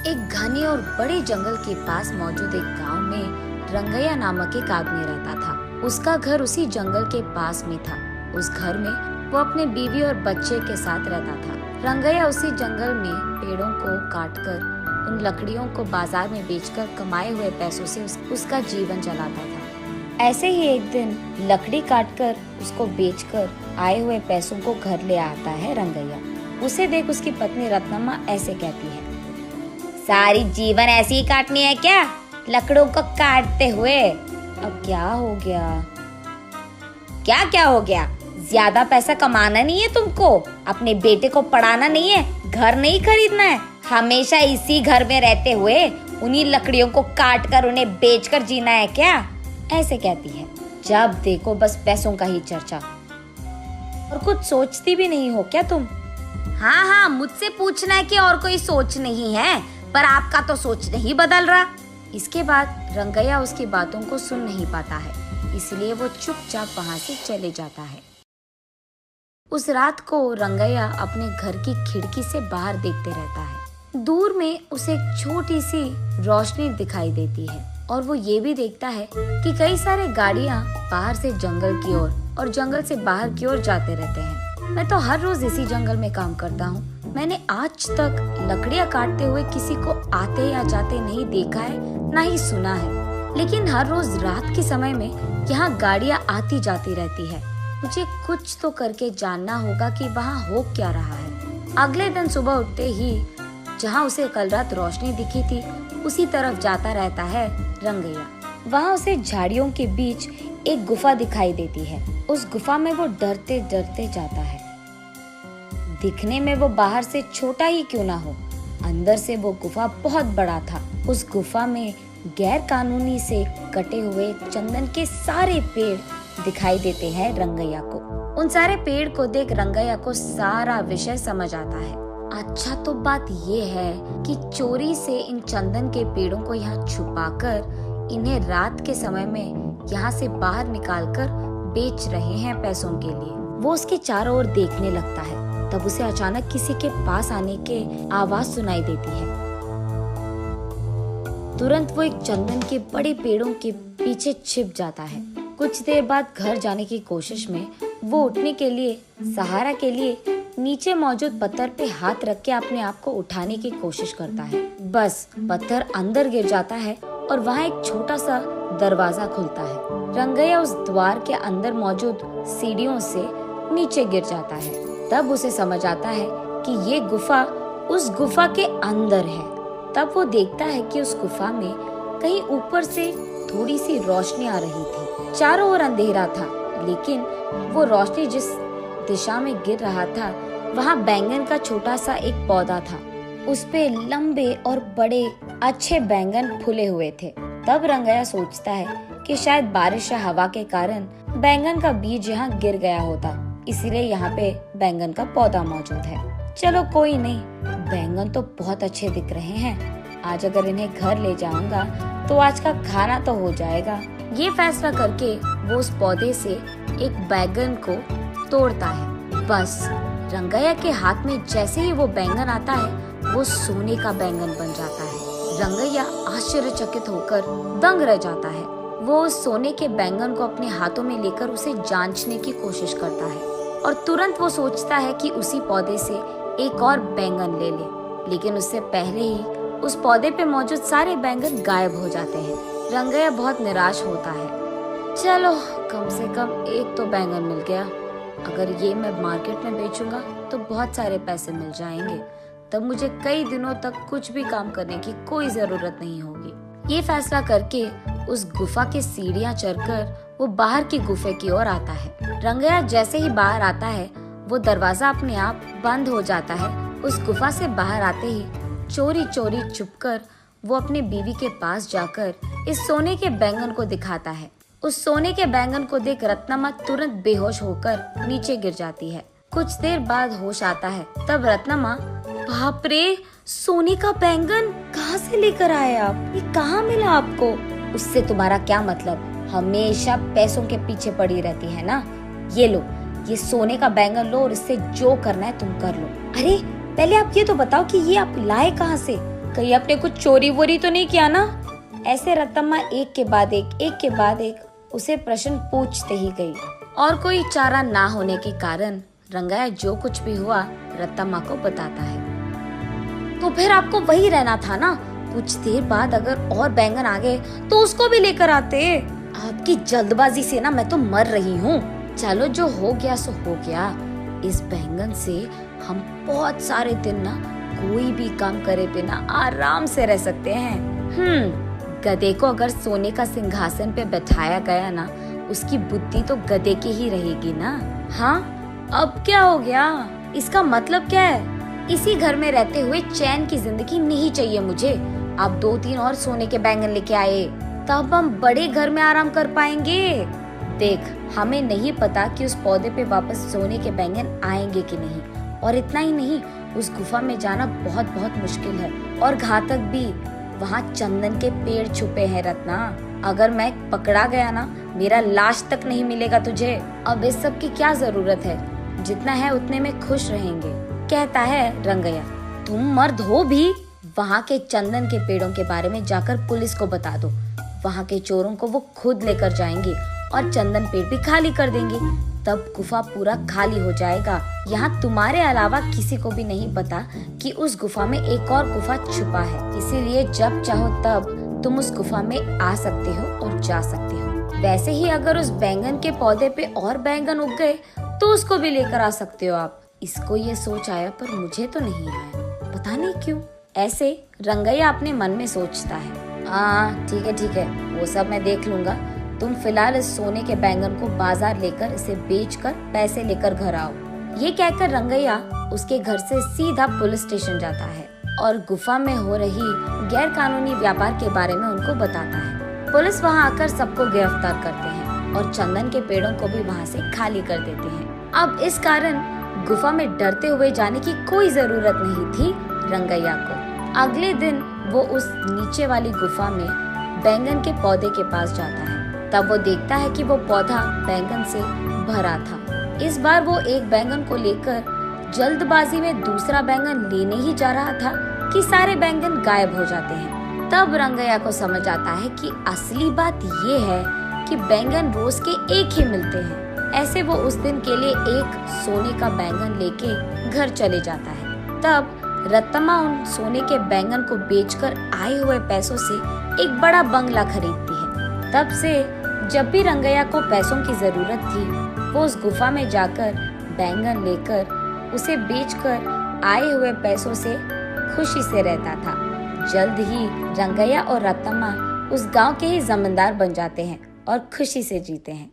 एक घने और बड़े जंगल के पास मौजूद एक गांव में रंगैया नामक एक आदमी रहता था। उसका घर उसी जंगल के पास में था। उस घर में वो अपने बीवी और बच्चे के साथ रहता था। रंगैया उसी जंगल में पेड़ों को काटकर उन लकड़ियों को बाजार में बेचकर कमाए हुए पैसों से उसका जीवन चलाता था। ऐसे ही एक दिन लकड़ी काटकर उसको बेचकर आए हुए पैसों को घर ले आता है रंगैया। उसे देख उसकी पत्नी रत्नम्मा ऐसे कहती है, सारी जीवन ऐसे ही काटनी है क्या, लकड़ों को काटते हुए? अब क्या हो गया? क्या हो गया? ज्यादा पैसा कमाना नहीं है तुमको, अपने बेटे को पढ़ाना नहीं है, घर नहीं खरीदना है, हमेशा इसी घर में रहते हुए उन्हीं लकड़ियों को काट कर उन्हें बेचकर जीना है क्या? ऐसे कहती है। जब देखो बस पैसों का ही चर्चा, और कुछ सोचती भी नहीं हो क्या तुम? हाँ, मुझसे पूछना है कि और कोई सोच नहीं है, पर आपका तो सोच नहीं बदल रहा। इसके बाद रंगैया उसकी बातों को सुन नहीं पाता है, इसलिए वो चुपचाप वहाँ से चले जाता है। उस रात को रंगैया अपने घर की खिड़की से बाहर देखते रहता है। दूर में उसे एक छोटी सी रोशनी दिखाई देती है और वो ये भी देखता है कि कई सारे गाड़ियाँ बाहर से जंगल की ओर और जंगल से बाहर की ओर जाते रहते हैं। मैं तो हर रोज इसी जंगल में काम करता हूँ। मैंने आज तक लकड़ियाँ काटते हुए किसी को आते या जाते नहीं देखा है, ना ही सुना है। लेकिन हर रोज रात के समय में यहाँ गाड़ियाँ आती जाती रहती है। मुझे कुछ तो करके जानना होगा कि वहाँ हो क्या रहा है। अगले दिन सुबह उठते ही जहाँ उसे कल रात रोशनी दिखी थी, उसी तरफ जाता रहता है रंगैया। वहाँ उसे झाड़ियों के बीच एक गुफा दिखाई देती है। उस गुफा में वो डरते डरते जाता है। दिखने में वो बाहर से छोटा ही क्यों ना हो, अंदर से वो गुफा बहुत बड़ा था। उस गुफा में गैर कानूनी से कटे हुए चंदन के सारे पेड़ दिखाई देते हैं रंगैया को। उन सारे पेड़ को देख रंगैया को सारा विषय समझ आता है। अच्छा, तो बात ये है कि चोरी से इन चंदन के पेड़ों को यहाँ छुपाकर इन्हें रात के समय में यहाँ से बाहर निकालकर बेच रहे हैं पैसों के लिए। वो उसके चारों ओर देखने लगता है। तब उसे अचानक किसी के पास आने के आवाज सुनाई देती है। तुरंत वो एक चंदन के बड़े पेड़ों के पीछे छिप जाता है। कुछ देर बाद घर जाने की कोशिश में वो उठने के लिए सहारा के लिए नीचे मौजूद पत्थर पे हाथ रख के अपने आप को उठाने की कोशिश करता है। बस पत्थर अंदर गिर जाता है और वहाँ एक छोटा सा दरवाजा खुलता है। रंगैया उस द्वार के अंदर मौजूद सीढ़ियों से नीचे गिर जाता है। तब उसे समझ आता है कि ये गुफा उस गुफा के अंदर है। तब वो देखता है कि उस गुफा में कहीं ऊपर से थोड़ी सी रोशनी आ रही थी। चारों ओर अंधेरा था, लेकिन वो रोशनी जिस दिशा में गिर रहा था वहाँ बैंगन का छोटा सा एक पौधा था। उस पे लंबे और बड़े अच्छे बैंगन फूले हुए थे। तब रंगैया सोचता है कि शायद बारिश या हवा के कारण बैंगन का बीज यहाँ गिर गया होता, इसीलिए यहाँ पे बैंगन का पौधा मौजूद है। चलो कोई नहीं, बैंगन तो बहुत अच्छे दिख रहे हैं, आज अगर इन्हें घर ले जाऊंगा तो आज का खाना तो हो जाएगा। ये फैसला करके वो उस पौधे से एक बैंगन को तोड़ता है। बस रंगैया के हाथ में जैसे ही वो बैंगन आता है, वो सोने का बैंगन बन जाता है। रंगैया आश्चर्यचकित होकर दंग रह जाता है। वो उस सोने के बैंगन को अपने हाथों में लेकर उसे जांचने की कोशिश करता है और तुरंत वो सोचता है कि उसी पौधे से एक और बैंगन ले ले, लेकिन उससे पहले ही उस पौधे पे मौजूद सारे बैंगन गायब हो जाते हैं। रंगैया बहुत निराश होता है। चलो कम से कम एक तो बैंगन मिल गया, अगर ये मैं मार्केट में बेचूंगा तो बहुत सारे पैसे मिल जाएंगे, तब मुझे कई दिनों तक कुछ भी काम करने की कोई जरूरत नहीं होगी। ये फैसला करके उस गुफा की सीढ़ियां चढ़कर वो बाहर की गुफे की ओर आता है। रंगैया जैसे ही बाहर आता है, वो दरवाजा अपने आप बंद हो जाता है। उस गुफा से बाहर आते ही चोरी चोरी छुपकर वो अपने बीवी के पास जाकर इस सोने के बैंगन को दिखाता है। उस सोने के बैंगन को देख रत्नम्मा तुरंत बेहोश होकर नीचे गिर जाती है। कुछ देर बाद होश आता है। तब रत्नम्मा, बाप रे, सोने का बैंगन कहाँ से लेकर आए आप? ये कहाँ मिला आपको? उससे तुम्हारा क्या मतलब? हमेशा पैसों के पीछे पड़ी रहती है ना। ये लो, ये सोने का बैंगन लो और इससे जो करना है तुम कर लो। अरे पहले आप ये तो बताओ कि ये आप लाए कहाँ से? कहीं अपने कुछ चोरी वोरी तो नहीं किया ना। ऐसे रत्तम्मा एक के बाद एक उसे प्रश्न पूछते ही गई और कोई चारा ना होने के कारण रंगैया जो कुछ भी हुआ रत्तम्मा को बताता है। तो फिर आपको वही रहना था ना, कुछ देर बाद अगर और बैंगन आ गए तो उसको भी लेकर आते। आपकी जल्दबाजी से ना मैं तो मर रही हूँ। चलो जो हो गया सो हो गया। इस बैंगन से हम बहुत सारे दिन ना कोई भी काम करे बिना आराम से रह सकते हैं। गधे को अगर सोने का सिंहासन पे बैठाया गया ना, उसकी बुद्धि तो गधे की ही रहेगी ना। हाँ, अब क्या हो गया? इसका मतलब क्या है? इसी घर में रहते हुए चैन की जिंदगी नहीं चाहिए मुझे। आप 2-3 और सोने के बैंगन लेके आए, तब हम बड़े घर में आराम कर पाएंगे। देख, हमें नहीं पता कि उस पौधे पे वापस सोने के बैंगन आएंगे कि नहीं, और इतना ही नहीं, उस गुफा में जाना बहुत बहुत मुश्किल है और घातक भी। वहाँ चंदन के पेड़ छुपे हैं रत्ना। अगर मैं पकड़ा गया ना, मेरा लाश तक नहीं मिलेगा तुझे। अब इस सब की क्या जरूरत है, जितना है उतने में खुश रहेंगे, कहता है रंगैया। तुम मर्द हो भी? वहाँ के चंदन के पेड़ों के बारे में जाकर पुलिस को बता दो। वहाँ के चोरों को वो खुद लेकर जाएंगे और चंदन पेड़ भी खाली कर देंगे। तब गुफा पूरा खाली हो जाएगा। यहाँ तुम्हारे अलावा किसी को भी नहीं पता कि उस गुफा में एक और गुफा छुपा है। इसीलिए जब चाहो तब तुम उस गुफा में आ सकते हो और जा सकते हो। वैसे ही अगर उस बैंगन के पौधे पे और बैंगन उग गए तो उसको भी लेकर आ सकते हो आप। इसको ये सोच आया पर मुझे तो नहीं आया, पता नहीं क्यों। ऐसे रंगैया अपने मन में सोचता है। ठीक है, वो सब मैं देख लूंगा। तुम फिलहाल इस सोने के बैंगन को बाजार लेकर इसे बेचकर पैसे लेकर घर आओ। ये कहकर रंगैया उसके घर से सीधा पुलिस स्टेशन जाता है और गुफा में हो रही गैर कानूनी व्यापार के बारे में उनको बताता है। पुलिस वहाँ आकर सबको गिरफ्तार करते हैं और चंदन के पेड़ों को भी वहाँ से खाली कर देते हैं। अब इस कारण गुफा में डरते हुए जाने की कोई जरूरत नहीं थी रंगैया को। अगले दिन वो उस नीचे वाली गुफा में बैंगन के पौधे के पास जाता है। तब वो देखता है कि वो पौधा बैंगन से भरा था। इस बार वो एक बैंगन को लेकर जल्दबाजी में दूसरा बैंगन लेने ही जा रहा था कि सारे बैंगन गायब हो जाते हैं। तब रंगैया को समझ आता है कि असली बात ये है कि बैंगन रोज के एक ही मिलते हैं। ऐसे वो उस दिन के लिए एक सोने का बैंगन लेके घर चले जाता है। तब रत्तम्मा उन सोने के बैंगन को बेचकर आए हुए पैसों से एक बड़ा बंगला खरीदती है। तब से जब भी रंगैया को पैसों की जरूरत थी, वो उस गुफा में जाकर बैंगन लेकर उसे बेचकर आए हुए पैसों से खुशी से रहता था। जल्द ही रंगैया और रत्तम्मा उस गांव के ही जमींदार बन जाते हैं और खुशी से जीते हैं।